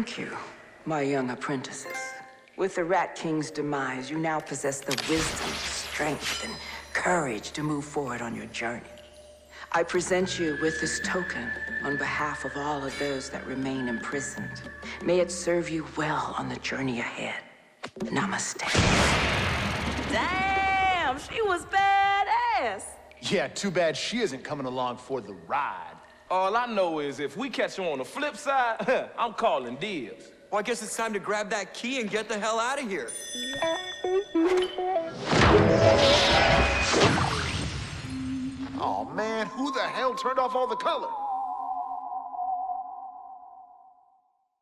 Thank you, my young apprentices. With the Rat King's demise, you now possess the wisdom, strength, and courage to move forward on your journey. I present you with this token on behalf of all of those that remain imprisoned. May it serve you well on the journey ahead. Namaste. Damn, she was badass. Yeah, too bad she isn't coming along for the ride. All I know is if we catch her on the flip side, I'm calling dibs. Well, I guess it's time to grab that key and get the hell out of here. Oh man, who the hell turned off all the color?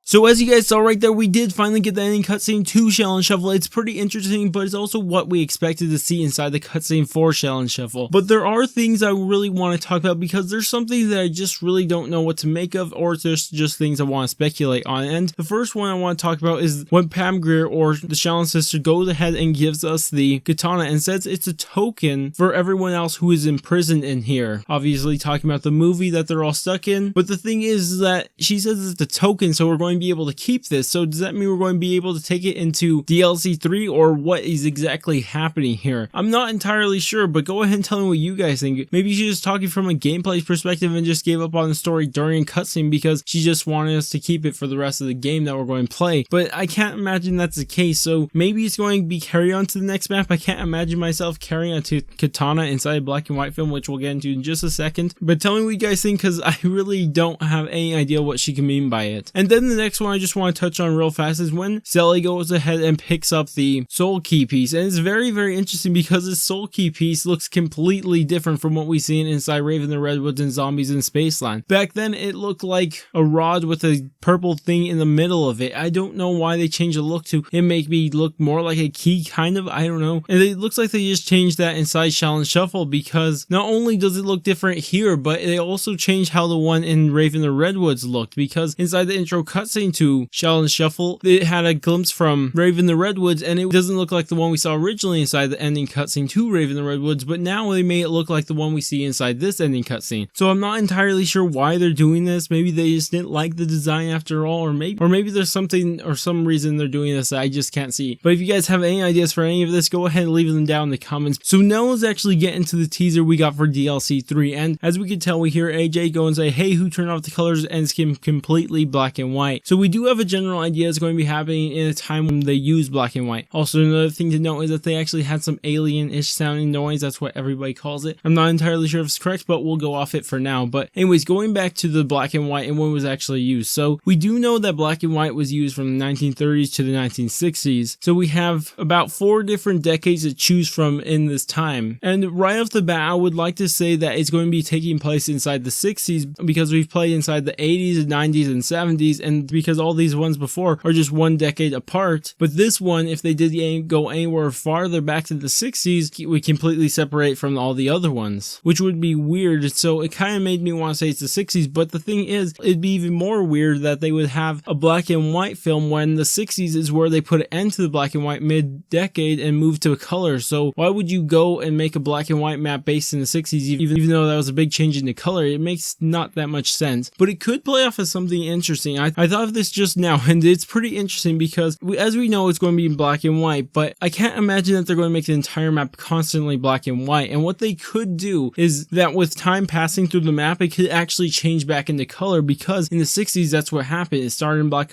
So as you guys saw right there, we did finally get the ending cutscene to Shaolin Shuffle. It's pretty interesting, but it's also what we expected to see inside the cutscene for Shaolin Shuffle. But there are things I really want to talk about because there's something that I just really don't know what to make of, or there's just things I want to speculate on. And the first one I want to talk about is when Pam Grier, or the Shaolin sister, goes ahead and gives us the katana and says it's a token for everyone else who is imprisoned in here. Obviously talking about the movie that they're all stuck in. But the thing is that she says it's a token, so we're going to be able to keep this. So does that mean we're going to be able to take it into DLC 3, or what is exactly happening here? I'm not entirely sure, but go ahead and tell me what you guys think. Maybe she's just talking from a gameplay perspective and just gave up on the story during cutscene because she just wanted us to keep it for the rest of the game that we're going to play. But I can't imagine that's the case, so maybe it's going to be carry on to the next map. I can't imagine myself carrying on to katana inside a black and white film, which we'll get into in just a second. But tell me what you guys think, because I really don't have any idea what she can mean by it. And then the next one I just want to touch on real fast is when Sally goes ahead and picks up the soul key piece, and it's very, very interesting because this soul key piece looks completely different from what we've seen inside Raven the Redwoods and Zombies in Spaceland. Back then it looked like a rod with a purple thing in the middle of it. I don't know why they changed the look to it make me look more like a key, kind of, I don't know. And it looks like they just changed that inside Shaolin Shuffle, because not only does it look different here, but they also changed how the one in Raven the Redwoods looked, because inside the intro cutscene to Shaolin Shuffle, it had a glimpse from Raven the Redwoods, and it doesn't look like the one we saw originally inside the ending cutscene to Raven the Redwoods, but now they made it look like the one we see inside this ending cutscene. So I'm not entirely sure why they're doing this. Maybe they just didn't like the design after all, or maybe there's something or some reason they're doing this that I just can't see. But if you guys have any ideas for any of this, go ahead and leave them down in the comments. So now let's actually get into the teaser we got for DLC 3, and as we can tell, we hear AJ go and say, hey, who turned off the colors, and it's completely black and white. So we do have a general idea it's going to be happening in a time when they use black and white. Also, another thing to note is that they actually had some alien-ish sounding noise. That's what everybody calls it. I'm not entirely sure if it's correct, but we'll go off it for now. But anyways, going back to the black and white and when it was actually used. So we do know that black and white was used from the 1930s to the 1960s. So we have about 4 different decades to choose from in this time. And right off the bat, I would like to say that it's going to be taking place inside the 60s, because we've played inside the 80s, 90s, and 70s, and because all these ones before are just 1 decade apart. But this one, if they did go anywhere farther back to the 60s, we completely separate from all the other ones, which would be weird. So it kind of made me want to say it's the 60s, but the thing is, it'd be even more weird that they would have a black and white film when the 60s is where they put an end to the black and white mid-decade and move to a color. So why would you go and make a black and white map based in the 60s, even though that was a big change in the color? It makes not that much sense, but it could play off as something interesting. I thought of this just now, and it's pretty interesting because as we know, it's going to be in black and white, but I can't imagine that they're going to make the entire map constantly black and white. And what they could do is that with time passing through the map, it could actually change back into color, because in the 60s, that's what happened. It started in black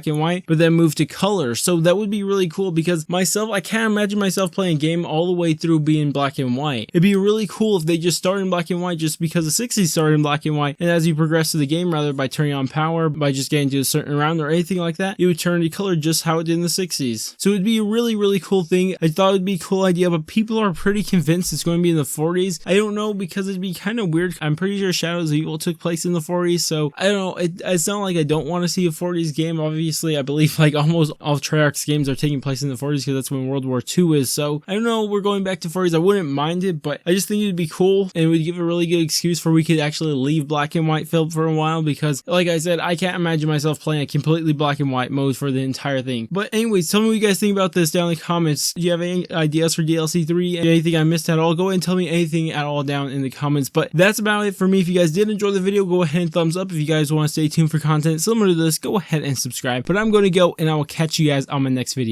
and white, but then moved to color. So that would be really cool, because myself, I can't imagine myself playing a game all the way through being black and white. It'd be really cool if they just started in black and white just because the 60s started in black and white, and as you progress through the game, rather by turning on power, by just getting to a certain round or anything like that, it would turn to color just how it did in the 60s. So it'd be a really, really cool thing. I thought it'd be a cool idea, but people are pretty convinced it's going to be in the 40s. I don't know, because it'd be kind of weird. I'm pretty sure Shadows of Evil took place in the 40s, so I don't know. It's not like I don't want to see a 40s game. Obviously, I believe like almost all Treyarch's games are taking place in the 40s because that's when World War II is. So I don't know, we're going back to 40s. I wouldn't mind it, but I just think it'd be cool, and it would give a really good excuse for we could actually leave black and white film for a while, because like I said, I can't imagine myself playing a completely black and white mode for the entire thing. But anyways, tell me what you guys think about this down in the comments. Do you have any ideas for DLC 3? Anything I missed at all? Go ahead and tell me anything at all down in the comments. But that's about it for me. If you guys did enjoy the video, go ahead and thumbs up. If you guys want to stay tuned for content similar to this, go ahead and subscribe. But I'm going to go, and I will catch you guys on my next video.